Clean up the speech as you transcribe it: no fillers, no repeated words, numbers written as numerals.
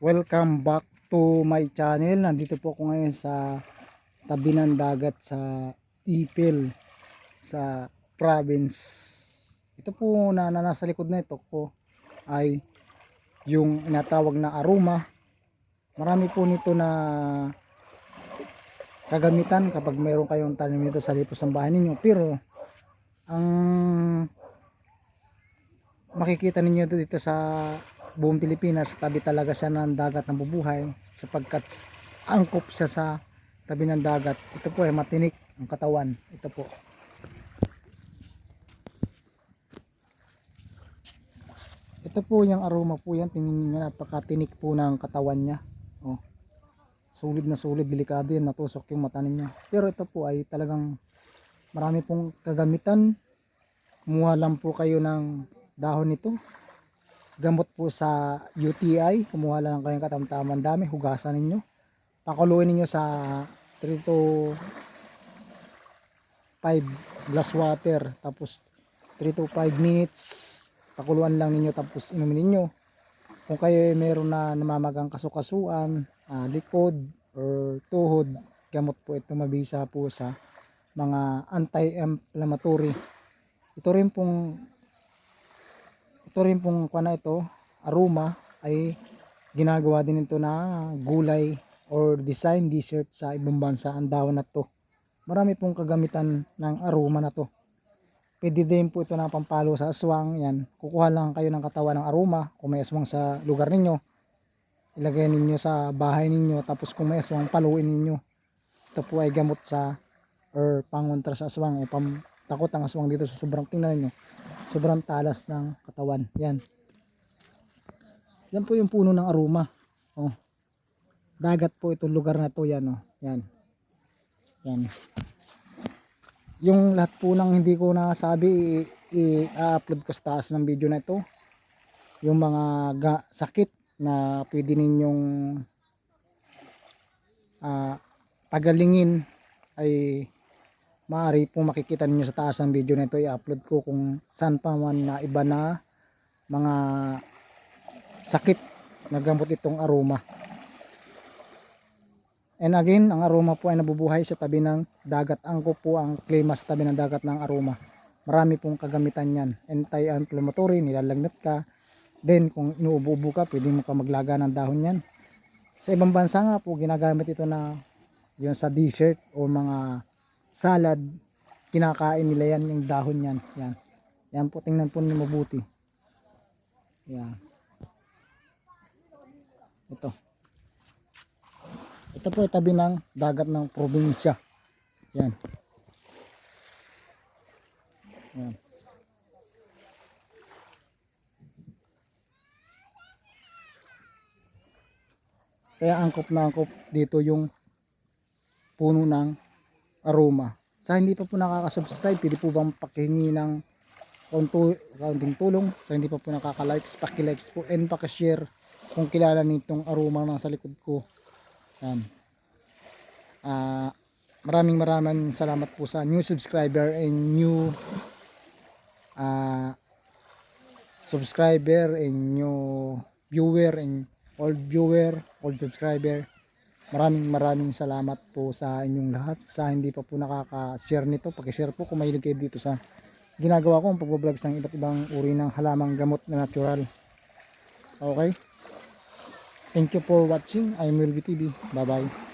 Welcome back to my channel. Nandito po ako ngayon sa tabi ng dagat sa Ipil sa province. Ito po na nasa likod na ito ko ay yung inatawag na aroma. Marami po nito na kagamitan kapag mayroon kayong tanim nito sa lipos ng bahay ninyo. Pero ang makikita ninyo dito sa buong Pilipinas, tabi talaga siya ng dagat na bubuhay sapagkat angkop siya sa tabi ng dagat. Ito po ay matinik ang katawan. Ito po. Ito po yung aroma po yan. Tingnan niyo, napakatinik po ng katawan niya. Oh. Sulit na sulit, delikado yan, natusok yung mata ninyo. Pero ito po ay talagang marami pong kagamitan. Kumuha lang po kayo ng dahon nito. Gamot po sa UTI, kumuha lang kayong katamtaman dami, hugasan ninyo, pakuluin ninyo sa 3 to 5 glass water, tapos 3 to 5 minutes pakuluan lang ninyo, tapos inumin ninyo. Kung kayo meron na namamagang kasukasuan, likod or tuhod, gamot po ito, mabisa po sa mga anti-inflammatory. Ito rin pong kuana ito, aroma, ay ginagawa din ito na gulay or design dessert sa ibang bansa ang dahon na to. Marami pong kagamitan ng aroma na to. Pwede din po ito na pampalo sa aswang. Yan, kukuha lang kayo ng katawan ng aroma. Kung may aswang sa lugar ninyo, ilagay ninyo sa bahay ninyo, tapos kung may aswang, paluin ninyo. Ito po ay gamot sa or pangontra sa aswang o takot ang aswang dito sa sobrang, tingnan niyo, sobrang talas ng katawan. Yan po yung puno ng aroma. Oh, dagat po itong lugar na to. Yan, oh, yan yung lahat po ng hindi ko nasabi, i-upload ko sa taas ng video na ito. Yung mga sakit na pwede ninyong pagalingin ay maaari pong makikita ninyo sa taas ng video na ito. I-upload ko kung saan pa man na iba na mga sakit na gamot itong aroma. And again, ang aroma po ay nabubuhay sa tabi ng dagat. Angkop po ang klima sa tabi ng dagat ng aroma. Marami pong kagamitan yan. Anti-inflammatory, nilalagnat ka. Then kung inuubo-ubo ka, pwede mo ka maglaga ng dahon yan. Sa ibang bansa nga po, ginagamit ito na yun sa dessert o mga salad, kinakain nila yan, yung dahon yan. Yan po, tingnan po niyo mabuti. Yan. Ito po ay tabi ng dagat ng probinsya. Yan. Kaya angkop na angkop dito yung puno ng aroma. Sa hindi pa po nakaka-subscribe, pwede po bang pakihingi ng kaunting tulong. Sa hindi pa po nakaka-likes, paki-likes po and paki-share kung kilala nitong aroma na sa likod ko. Yan. Maraming salamat po sa new subscriber and new subscriber and new viewer and old viewer, old subscriber. Maraming salamat po sa inyong lahat. Sa hindi pa po nakaka-share nito, paki-share po kung mahilig kayo dito sa ginagawa ko, ang pag-vlog sa iba't ibang uri ng halamang gamot na natural. Okay? Thank you for watching. I'm Wilby TV. Bye bye.